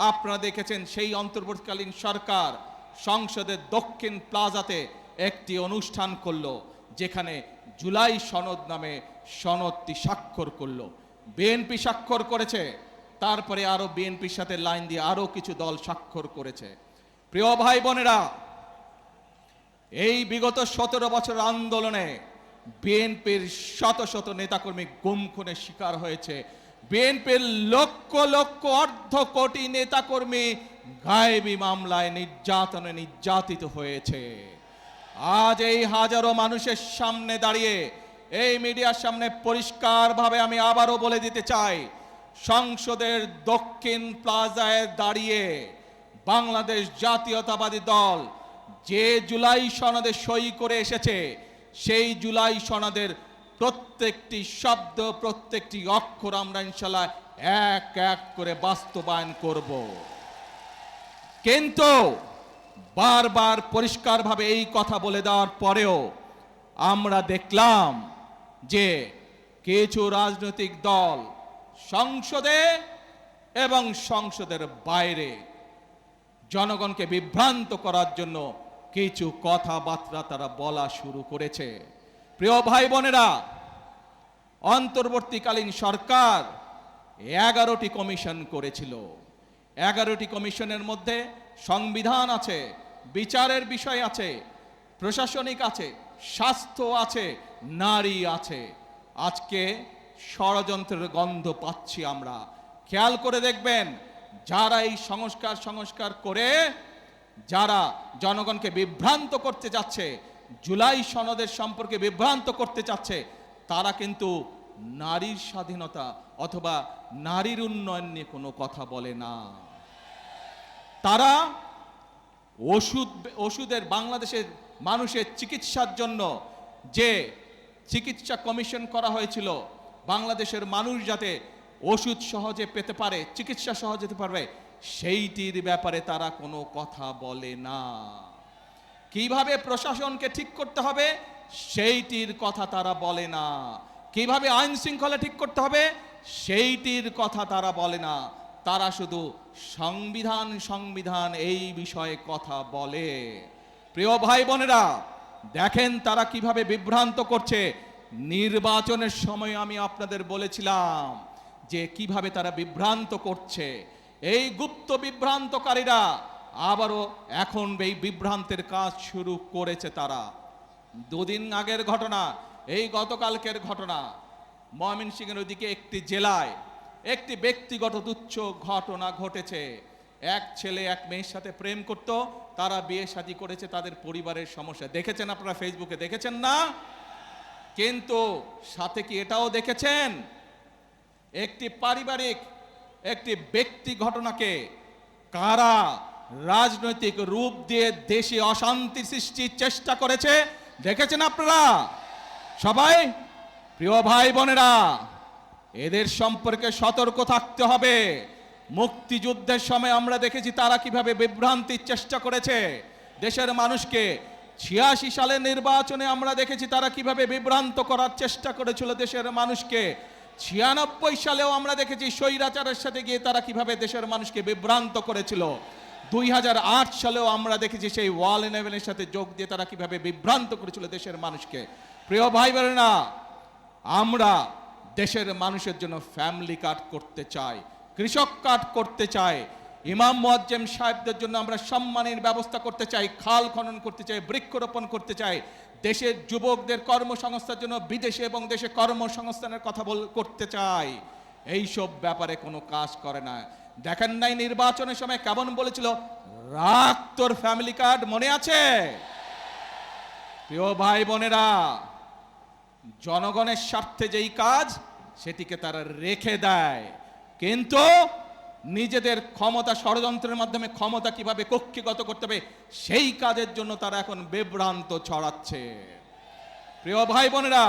আপনারা দেখেছেন সেই অন্তর্বর্তীকালীন সরকার সংসদের দক্ষিণ প্লাজাতে একটি অনুষ্ঠান করলো, যেখানে জুলাই সনদ নামে সনদটি স্বাক্ষর করলো। বিএনপি স্বাক্ষর করেছে, তারপরে আরো বিএনপির সাথে লাইন দিয়ে আরো কিছু দল স্বাক্ষর করেছে। প্রিয় ভাই বোনেরা, এই বিগত 17 বছর আন্দোলনে বিএনপির শত শত নেতাকর্মী গুম খুনের শিকার হয়েছে। বিএনপির লক্ষ লক্ষ অর্ধ কোটি নেতাকর্মী গায়েবী মামলায় নির্যাতিত হয়েছে। আজ এই হাজারো মানুষের সামনে দাঁড়িয়ে, এই মিডিয়ার সামনে পরিষ্কারভাবে আমি আবারও বলে দিতে চাই, সংসদের দক্ষিণ প্লাজায় দাঁড়িয়ে বাংলাদেশ জাতীয়তাবাদী দল যে জুলাই সনদে সই করে এসেছে, সেই জুলাই সনদের প্রত্যেকটি শব্দ, প্রত্যেকটি অক্ষর আমরা ইনশাআল্লাহ এক এক করে বাস্তবায়ন করব। কিন্তু বারবার পরিষ্কারভাবে এই কথা বলে দেওয়ার পরেও আমরা দেখলাম যে কিছু রাজনৈতিক দল সংসদে এবং সংসদের বাইরে জনগণকে বিভ্রান্ত করার জন্য কিছু কথাবার্তা তারা বলা শুরু করেছে। প্রিয় ভাই বোনেরা, অন্তর্বর্তীকালীন সরকার 11টি কমিশন করেছিল। 11টি কমিশনের মধ্যে সংবিধান আছে, বিচারের বিষয় আছে, প্রশাসনিক আছে, স্বাস্থ্য আছে, নারী আছে। আজকে ষড়যন্ত্রের গন্ধ পাচ্ছি আমরা। খেয়াল করে দেখবেন, যারা এই সংস্কার করে যারা জনগণকে বিভ্রান্ত করতে যাচ্ছে, জুলাই সনদের সম্পর্কে বিভ্রান্ত করতে চাচ্ছে, তারা কিন্তু নারীর স্বাধীনতা অথবা নারীর উন্নয়ন নিয়ে কোনো কথা বলে না। তারা ওষুধের, বাংলাদেশের মানুষের চিকিৎসার জন্য যে চিকিৎসা কমিশন করা হয়েছিল, বাংলাদেশের মানুষ যাতে ওষুধ সহজে পেতে পারে, চিকিৎসা সহজে পেতে পারবে, সেইটির ব্যাপারে তারা কোনো কথা বলে না। কিভাবে প্রশাসনকে ঠিক করতে হবে সেইটির কথা তারা বলে না। কিভাবে আইন শৃঙ্খলা ঠিক করতে হবে সেইটির কথা তারা বলে না। তারা শুধু সংবিধান এই বিষয়ে কথা বলে। প্রিয় ভাই বোনেরা, দেখেন তারা কিভাবে বিভ্রান্ত করছে। নির্বাচনের সময় আমি আপনাদের বলেছিলাম যে কিভাবে তারা বিভ্রান্ত করছে। এই গুপ্ত বিভ্রান্তকারীরা আবারও এখন এই বিভ্রান্তের কাজ শুরু করেছে তারা। দুদিন আগের ঘটনা, এই গতকালকের ঘটনা, ময়মনসিংহের ওদিকে একটি জেলায় একটি ব্যক্তিগত তুচ্ছ ঘটনা ঘটেছে। এক ছেলে এক মেয়ের সাথে প্রেম করত, তারা বিয়ে শাদী করেছে, তাদের পরিবারের সমস্যা দেখেছেন আপনারা, ফেসবুকে দেখেছেন না? কিন্তু সাথে কি এটাও দেখেছেন, একটি পারিবারিক একটি ব্যক্তি ঘটনাকে কারা রাজনৈতিক রূপ দিয়ে দেশে অশান্তি সৃষ্টির চেষ্টা করেছে? দেখেছেন আপনারা সবাই? প্রিয় ভাই বোনেরা, এদের সম্পর্কে সতর্ক থাকতে হবে। মুক্তিযুদ্ধের সময় আমরা দেখেছি তারা কিভাবে বিভ্রান্তির চেষ্টা করেছে দেশের মানুষকে। 86 সালের নির্বাচনে আমরা দেখেছি তারা কিভাবে বিভ্রান্ত করার চেষ্টা করেছিল দেশের মানুষকে। 96 সালেও আমরা দেখেছি স্বৈরাচারের সাথে গিয়ে তারা কিভাবে দেশের মানুষকে বিভ্রান্ত করেছিল। 2008 সালেও আমরা দেখেছি সেই ওয়াল 11-এর সাথে যোগ দিয়ে তারা কিভাবে বিভ্রান্ত করেছিল দেশের মানুষকে। প্রিয় ভাই বোনেরা, আমরা দেশের মানুষের জন্য ফ্যামিলি কার্ড করতে চাই, কৃষক কার্ড করতে চাই, ইমাম মুয়াজ্জেম সাহেবদের জন্য আমরা সম্মানের ব্যবস্থা করতে চাই, খাল খনন করতে চাই, বৃক্ষরোপণ করতে চাই, দেশের যুবকদের কর্মসংস্থানের জন্য বিদেশে এবং দেশে কর্মসংস্থানের কথা করতে চাই। এইসব ব্যাপারে কোনো কাজ করে না। দেখেন নাই নির্বাচনের সময় কেমন বলেছিল, রাখ তোর ফ্যামিলি কার্ড, মনে আছে? প্রিয় ভাই বোনেরা, জনগণের স্বার্থে যেই কাজ সেটিকে তারা রেখে দেয়, কিন্তু নিজেদের ক্ষমতা ষড়যন্ত্রের মাধ্যমে ক্ষমতা কিভাবে কক্ষিগত করতে হবে সেই কাজের জন্য তারা এখন বিভ্রান্ত ছড়াচ্ছে। প্রিয় ভাই বোনেরা,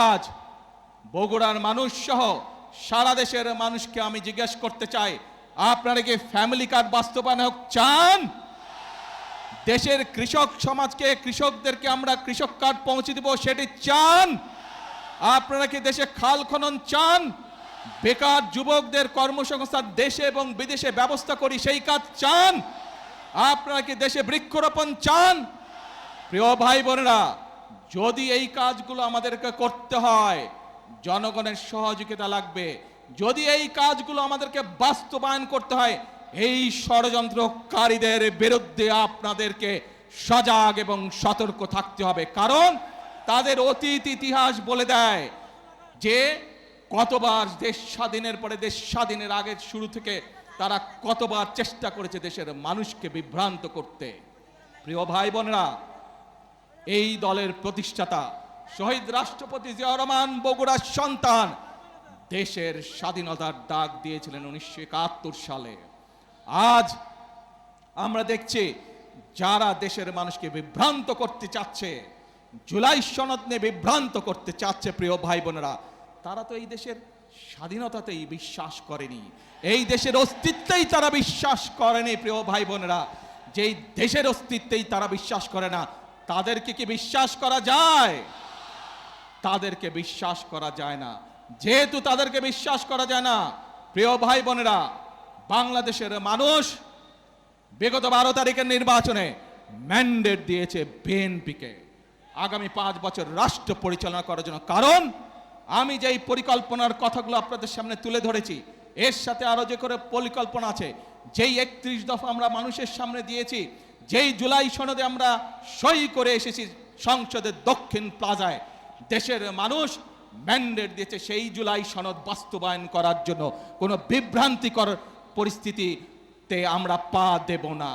আজ বগুড়ার মানুষ সহ সারা দেশের মানুষকে আমি জিজ্ঞেস করতে চাই, আপনারা কি ফ্যামিলি কার্ড বাস্তবায়ন হোক চান? দেশের কৃষক সমাজকে, কৃষকদেরকে আমরা কৃষক কার্ড পৌঁছে দেব সেটি চান? আপনারা কি দেশে খাল খনন চান? বেকার যুবকদের কর্মসংস্থান দেশে এবং বিদেশে ব্যবস্থা করি, সেই কাজ চান? আপনারা কি দেশে বৃক্ষরোপণ চান? প্রিয় ভাই বোনেরা, যদি এই কাজগুলো আমাদেরকে করতে হয়, জনগণের সহযোগিতা লাগবে। যদি এই কাজগুলো আমাদেরকে বাস্তবায়ন করতে হয়, এই ষড়যন্ত্রকারীদের বিরুদ্ধে আপনাদেরকে সজাগ এবং সতর্ক থাকতে হবে। কারণ তাদের অতীত ইতিহাস বলে দেয় যে কতবার দেশ স্বাধীনের পরে, দেশ স্বাধীনের আগের শুরু থেকে তারা কতবার চেষ্টা করেছে দেশের মানুষকে বিভ্রান্ত করতে। প্রিয় ভাই বোনেরা, এই দলের প্রতিষ্ঠাতা শহীদ রাষ্ট্রপতি জিয়াউর রহমান বগুড়ার সন্তান দেশের স্বাধীনতার ডাক দিয়েছিলেন 1971 সালে। আজ আমরা দেখছি যারা দেশের মানুষকে বিভ্রান্ত করতে চাচ্ছে, জুলাই সনদ নিয়ে বিভ্রান্ত করতে চাচ্ছে, প্রিয় ভাই বোনেরা, তারা তো এই দেশের স্বাধীনতাতেই বিশ্বাস করেনি, এই দেশের অস্তিত্বেই তারা বিশ্বাস করেনি। প্রিয় ভাই বোনেরা, যেই দেশের অস্তিত্বেই তারা বিশ্বাস করে না, তাদেরকে কি বিশ্বাস করা যায়? তাদেরকে বিশ্বাস করা যায় না। যেহেতু তাদেরকে বিশ্বাস করা যায় না, প্রিয় ভাই বোনেরা, বাংলাদেশের মানুষ বিগত 12 তারিখের নির্বাচনে ম্যান্ডেট দিয়েছে বিএনপিকে আগামী 5 বছর রাষ্ট্র পরিচালনা করার জন্য। কারণ আমি যেই পরিকল্পনার কথাগুলো আপনাদের সামনে তুলে ধরেছি, এর সাথে আরো যে করে পরিকল্পনা আছে, যেই 31 দফা আমরা মানুষের সামনে দিয়েছি, যেই জুলাই সনদে আমরা সই করে এসেছি সংসদের দক্ষিণ প্লাজায়, দেশের মানুষ ম্যান্ডেট দিয়েছে সেই জুলাই সনদ বাস্তবায়ন করার জন্য। কোনো বিভ্রান্তিকর পরিস্থিতিতে আমরা পা দেব না।